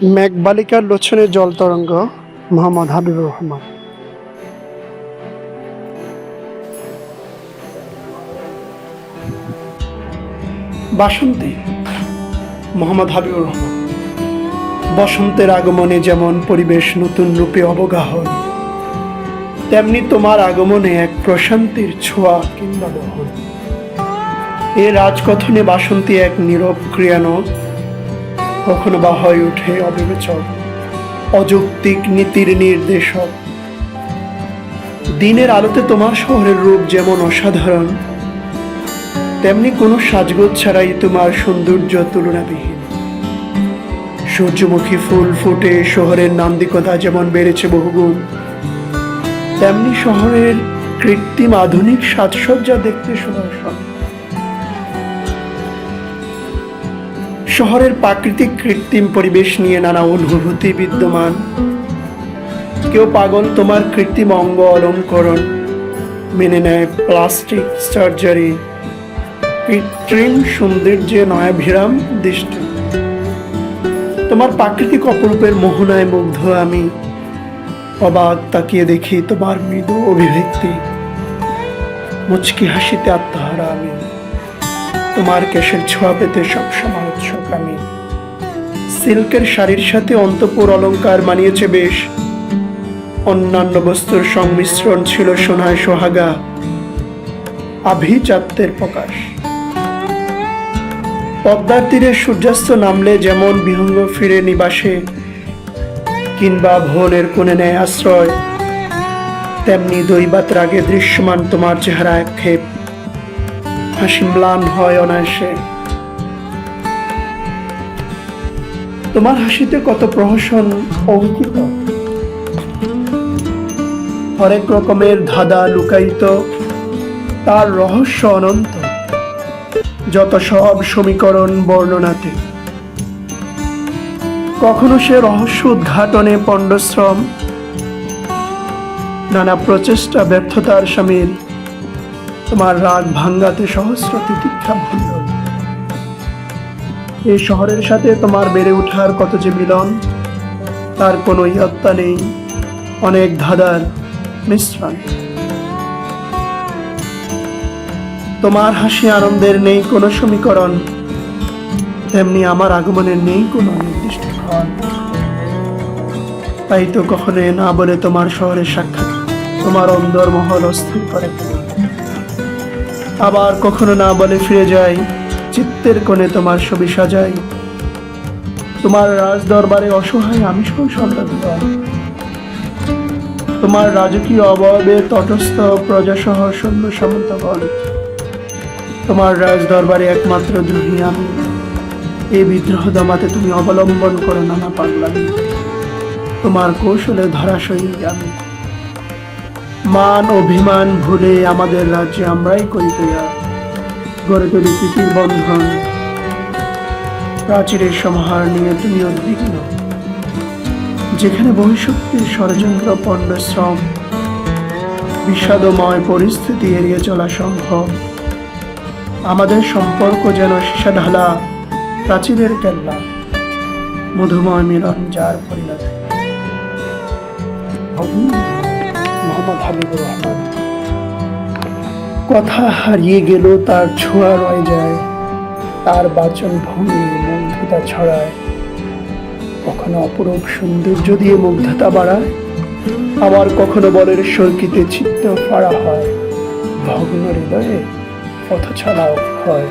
মেঘবালিকার লোচনে জল তরঙ্গ। মোহাম্মদ হাবিবুর রহমান। বাসন্তী। মোহাম্মদ হাবিবুর রহমান। বসন্তের আগমনে যেমন পরিবেশ নতুন রূপে অবগাহন, তেমনি তোমার আগমনে এক প্রশান্তির ছোঁয়া কিংবা বহন। এ রাজকথনে বাসন্তী এক নীরব ক্রিয়ানক, কখনো বা হয়ে ওঠে অবিবেচক, অযৌক্তিক নীতির নির্দেশক। দিনের আলোতে তোমার শহরের রূপ যেমন অসাধারণ, তেমনি কোনো সাজগোজ ছাড়াই তোমার সৌন্দর্য তুলনাবিহীন। সূর্যমুখী ফুল ফুটে শহরের নান্দিকতা যেমন বেড়েছে বহুগুণ, তেমনি শহরের কৃত্রিম আধুনিক সাজসজ্জা দেখতে সুদর্শন। শহরের প্রাকৃতিক কৃত্রিম পরিবেশ নিয়ে নানা অনুভূতি বিদ্যমান। কেউ পাগল তোমার কৃত্রিম অঙ্গ অলঙ্করণ, মেনে নেয় প্লাস্টিক সার্জারি, কৃত্রিম সৌন্দর্যে নয়াভিরাম দৃষ্টি। তোমার প্রাকৃতিক অপরূপের মোহনায় মুগ্ধ আমি, অবাক তাকিয়ে দেখি তোমার মৃদু অভিব্যক্তি, মুচকি হাসিতে আত্মহারা আমি। তোমার কেশের ছোঁয়া পেতে সবসময় উৎসুক আমি। সিল্কের শাড়ির সাথে অন্তঃপুর অলংকার মানিয়েছে বেশ, অন্যান্য বস্তুর সংমিশ্রণ ছিল সোনায় সোহাগা, আভিজাত্যের প্রকাশ। পদ্মার তীরে সূর্যাস্ত নামলে যেমন বিহঙ্গ ফিরে নিবাসে, কিংবা ভুবনের কোণে নেয় আশ্রয়, তেমনি দৈবাত রাগে দৃশ্যমান তোমার চেহারা একক্ষেপ, হাসি ম্লান হয় অনায়াসে। তোমার হাসিতে কত প্রহসন অঙ্কিত, হরেক রকমের ধাঁধা লুকায়িত, তার রহস্য অনন্ত, যত সব সমীকরণ বর্ণনাতে। কখনো সে রহস্য উদ্ঘাটনে পণ্ডশ্রম, নানা প্রচেষ্টা ব্যর্থতার সামিল। তোমার রাগ ভাঙ্গাতে সহস্র তিতিক্ষা ভুলন। এই শহরের সাথে তোমার বেড়ে ওঠার কত যে মিলন, তার কোনো ইয়ত্তা নেই, অনেক ধাঁধার মিশ্রণ। তোমার হাসি আনন্দের নেই কোনো সমীকরণ, তেমনি আমার আগমনের নেই কোনো নির্দিষ্ট ক্ষণ। তাই তো কখনো না বলে তোমার শহরের সাক্ষাৎ তোমার অন্দরমহল অস্থির করে ফেলে। আবার কখনো না বলে ফিরে যাই, চিত্তের কোণে তোমার ছবি সাজাই। তোমার রাজ দরবারে অসহায় আমি সহ সন্তান, তোমার রাজকীয় অবয়বে তটস্থ প্রজাসহ সৈন্য সামন্তগণ। তোমার রাজ দরবারে একমাত্র দ্রোহী আমি, এই বিদ্রোহ দমাতে তুমি অবলম্বন করো নানা পাগলামি। তোমার কৌশলে ধরাশয়ী আমি, মান অভিমান ভুলে আমাদের রাজ্যে আমরাই করি তৈয়া, গড়ে তুলি প্রীতির বন্ধন। প্রাচীরের সমাহার নিয়ে তুমি উদ্বিগ্ন, যেখানে বহিঃশক্তির ষড়যন্ত্র পণ্ডশ্রম, বিষাদময় পরিস্থিতি এড়িয়ে চলা সম্ভব। আমাদের সম্পর্ক যেন সীসা ঢালা প্রাচীরের কেল্লা, মধুময় মিলন যার পরিণতি। মোহাম্মদ হাবিবুর রহমান। কথা হারিয়ে গেল তার ছোঁয়া রয়ে যায়, তার বাচন ভঙ্গি মুগ্ধতা ছড়ায়। কখনো অপরূপ সৌন্দর্য দিয়ে মুগ্ধতা বাড়ায়, আবার কখনো বলের সর্কিতে চিত্ত ফাড়া হয়। ভগ্ন হৃদয়ে পথ ছাড়াও হয়।